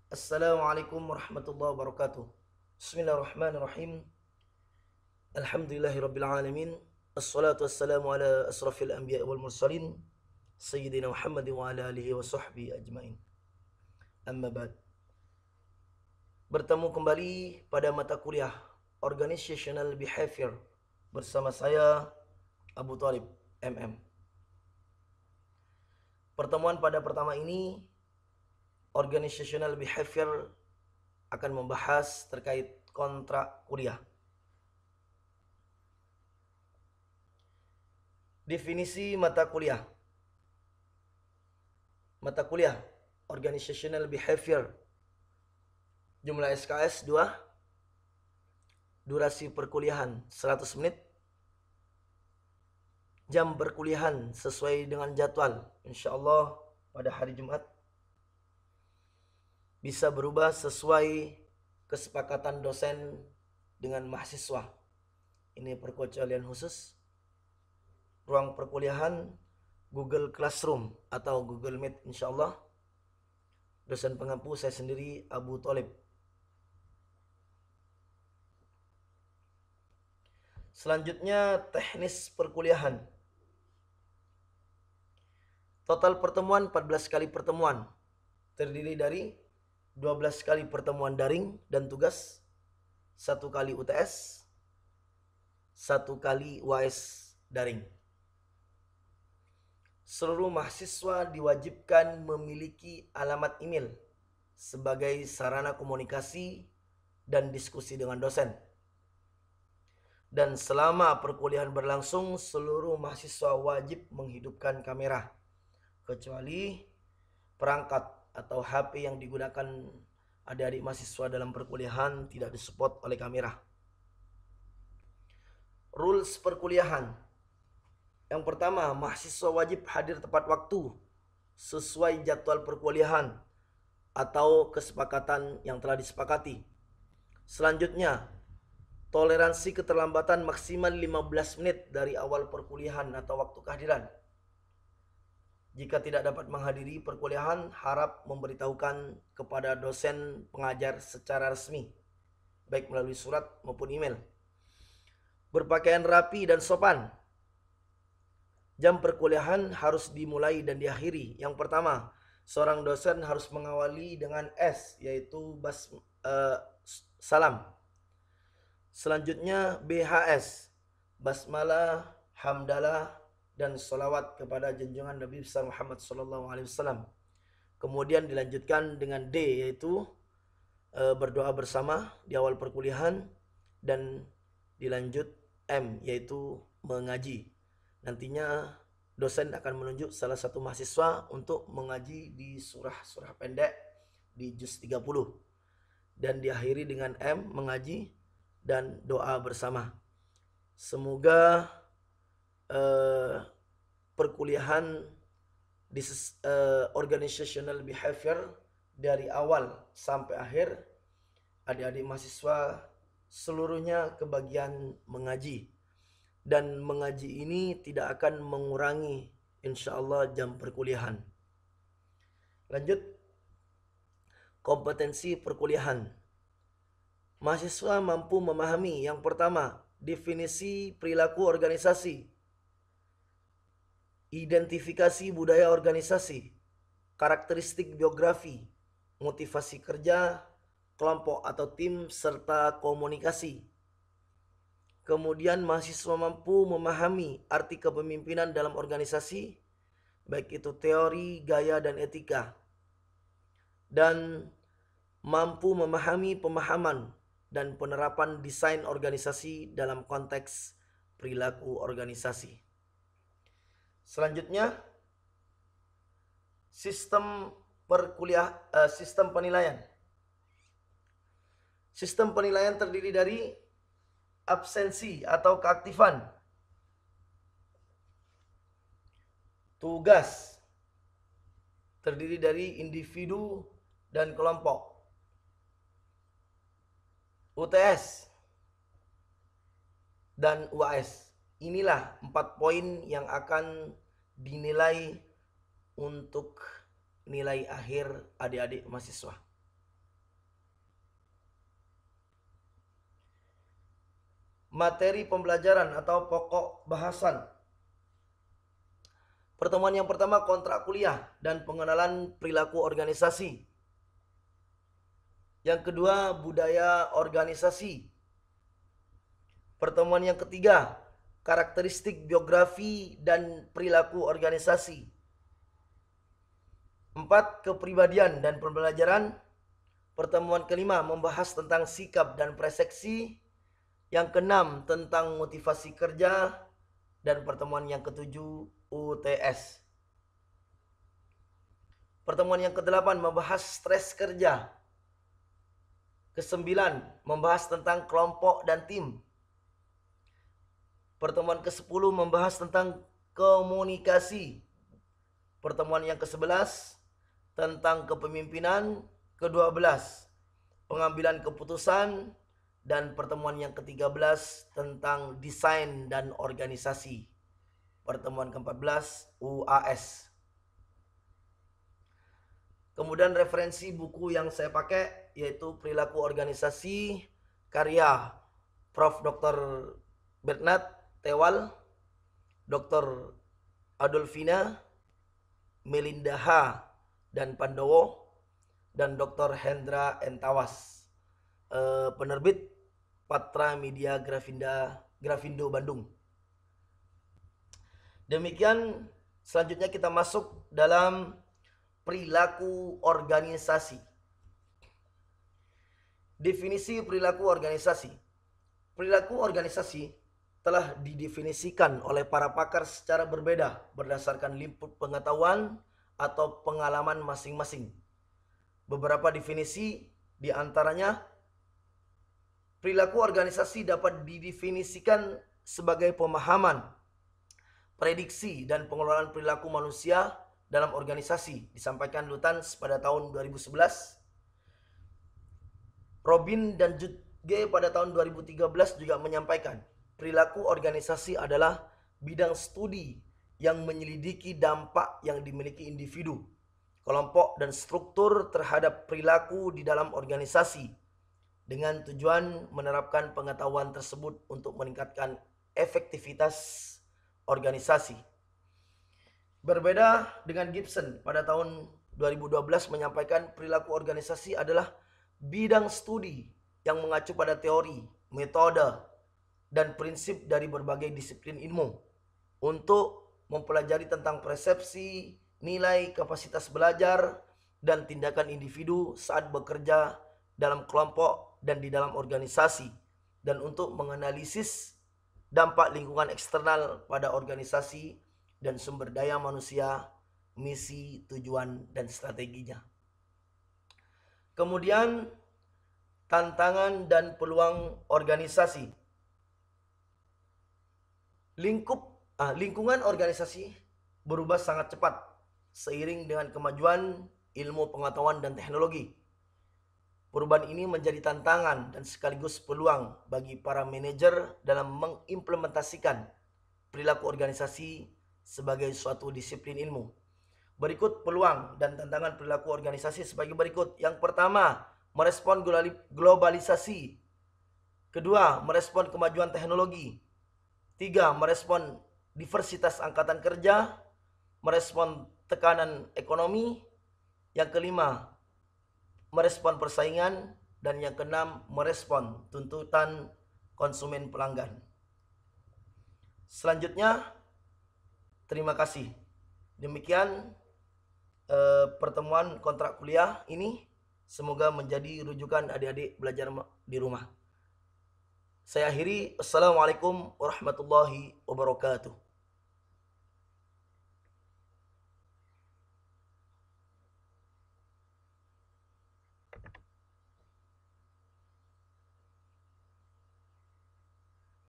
Assalamualaikum warahmatullahi wabarakatuh. Bismillahirrahmanirrahim. Alhamdulillahirabbil alamin. Assalatu wassalamu ala asrafil anbiya wal mursalin sayyidina Muhammadin wa ala alihi wa sahbihi ajmain. Amma ba'd. Bertemu kembali pada mata kuliah Organizational Behavior bersama saya Abu Talib MM. Pertemuan pada pertama ini Organizational Behavior akan membahas terkait kontrak kuliah. Definisi mata kuliah. Mata kuliah Organizational Behavior. Jumlah SKS 2. Durasi perkuliahan 100 menit. Jam perkuliahan sesuai dengan jadwal. InsyaAllah pada hari Jumat. Bisa berubah sesuai kesepakatan dosen dengan mahasiswa. Ini perkecualian khusus. Ruang perkuliahan Google Classroom atau Google Meet insyaallah. Dosen pengampu saya sendiri Abu Talib. Selanjutnya teknis perkuliahan. Total pertemuan 14 kali pertemuan. Terdiri dari 12 kali pertemuan daring dan tugas, 1 kali UTS, 1 kali UAS daring. Seluruh mahasiswa diwajibkan memiliki alamat email sebagai sarana komunikasi dan diskusi dengan dosen. Dan selama perkuliahan berlangsung, seluruh mahasiswa wajib menghidupkan kamera, kecuali perangkat atau HP yang digunakan adik-adik mahasiswa dalam perkuliahan tidak disupport oleh kamera. Rules perkuliahan. Yang pertama, mahasiswa wajib hadir tepat waktu sesuai jadwal perkuliahan atau kesepakatan yang telah disepakati. Selanjutnya, toleransi keterlambatan maksimal 15 menit dari awal perkuliahan atau waktu kehadiran. Jika tidak dapat menghadiri perkuliahan, harap memberitahukan kepada dosen pengajar secara resmi, baik melalui surat maupun email. Berpakaian rapi dan sopan. Jam perkuliahan harus dimulai dan diakhiri. Yang pertama, seorang dosen harus mengawali dengan S, yaitu salam. Selanjutnya BHS, basmalah, hamdalah, dan salawat kepada junjungan Nabi besar Muhammad SAW. Kemudian dilanjutkan dengan D, yaitu berdoa bersama di awal perkuliahan, dan dilanjut M, yaitu mengaji. Nantinya dosen akan menunjuk salah satu mahasiswa untuk mengaji di surah-surah pendek di juz 30. Dan diakhiri dengan M, mengaji dan doa bersama. Semoga perkuliahan di organizational behavior dari awal sampai akhir, adik-adik mahasiswa seluruhnya kebagian mengaji. Dan mengaji ini tidak akan mengurangi insyaallah jam perkuliahan. Lanjut, kompetensi perkuliahan. Mahasiswa mampu memahami yang pertama, definisi perilaku organisasi, identifikasi budaya organisasi, karakteristik biografi, motivasi kerja, kelompok atau tim, serta komunikasi. Kemudian mahasiswa mampu memahami arti kepemimpinan dalam organisasi, baik itu teori, gaya, dan etika. Dan mampu memahami pemahaman dan penerapan desain organisasi dalam konteks perilaku organisasi. Selanjutnya, sistem penilaian. Sistem penilaian terdiri dari absensi atau keaktifan, tugas terdiri dari individu dan kelompok, UTS dan UAS. Inilah 4 poin yang akan dinilai untuk nilai akhir adik-adik mahasiswa. materi pembelajaran atau pokok bahasan. Pertemuan yang pertama, kontrak kuliah dan pengenalan perilaku organisasi. Yang kedua, budaya organisasi. Pertemuan yang ketiga, karakteristik biografi dan perilaku organisasi. 4, kepribadian dan pembelajaran. Pertemuan kelima, membahas tentang sikap dan persepsi. Yang keenam, tentang motivasi kerja. Dan pertemuan yang ketujuh, UTS. Pertemuan yang kedelapan, membahas stres kerja. Kesembilan, membahas tentang kelompok dan tim. Pertemuan ke-10 membahas tentang komunikasi. Pertemuan yang ke-11 tentang kepemimpinan. Ke-12 pengambilan keputusan. Dan pertemuan yang ke-13 tentang desain dan organisasi. Pertemuan ke-14 UAS. Kemudian referensi buku yang saya pakai yaitu Perilaku Organisasi karya Prof. Dr. Bernard Tewal, Dr. Adolfina, Melinda H. dan Pandowo, dan Dr. Hendra Entawas. Penerbit Patra Media Grafindo Bandung. Demikian, selanjutnya kita masuk dalam perilaku organisasi. Definisi perilaku organisasi. Perilaku organisasi telah didefinisikan oleh para pakar secara berbeda berdasarkan lingkup pengetahuan atau pengalaman masing-masing. Beberapa definisi diantaranya, perilaku organisasi dapat didefinisikan sebagai pemahaman, prediksi, dan pengelolaan perilaku manusia dalam organisasi, disampaikan Lutans pada tahun 2011. Robin dan Jude G pada tahun 2013 juga menyampaikan, perilaku organisasi adalah bidang studi yang menyelidiki dampak yang dimiliki individu, kelompok, dan struktur terhadap perilaku di dalam organisasi dengan tujuan menerapkan pengetahuan tersebut untuk meningkatkan efektivitas organisasi. Berbeda dengan Gibson pada tahun 2012 menyampaikan perilaku organisasi adalah bidang studi yang mengacu pada teori, metode, dan prinsip dari berbagai disiplin ilmu untuk mempelajari tentang persepsi, nilai, kapasitas belajar, dan tindakan individu saat bekerja dalam kelompok dan di dalam organisasi, dan untuk menganalisis dampak lingkungan eksternal pada organisasi dan sumber daya manusia, misi, tujuan, dan strateginya. Kemudian, tantangan dan peluang organisasi. Lingkungan organisasi berubah sangat cepat seiring dengan kemajuan ilmu pengetahuan dan teknologi. Perubahan ini menjadi tantangan dan sekaligus peluang bagi para manajer dalam mengimplementasikan perilaku organisasi sebagai suatu disiplin ilmu. Berikut peluang dan tantangan perilaku organisasi sebagai berikut. Yang pertama, merespon globalisasi. Kedua, merespon kemajuan teknologi. 3, merespon diversitas angkatan kerja, merespon tekanan ekonomi. Yang kelima, merespon persaingan. Dan yang keenam, merespon tuntutan konsumen pelanggan. Selanjutnya, terima kasih. Demikian pertemuan kontrak kuliah ini. Semoga menjadi rujukan adik-adik belajar di rumah. Saya akhiri. Assalamualaikum warahmatullahi wabarakatuh.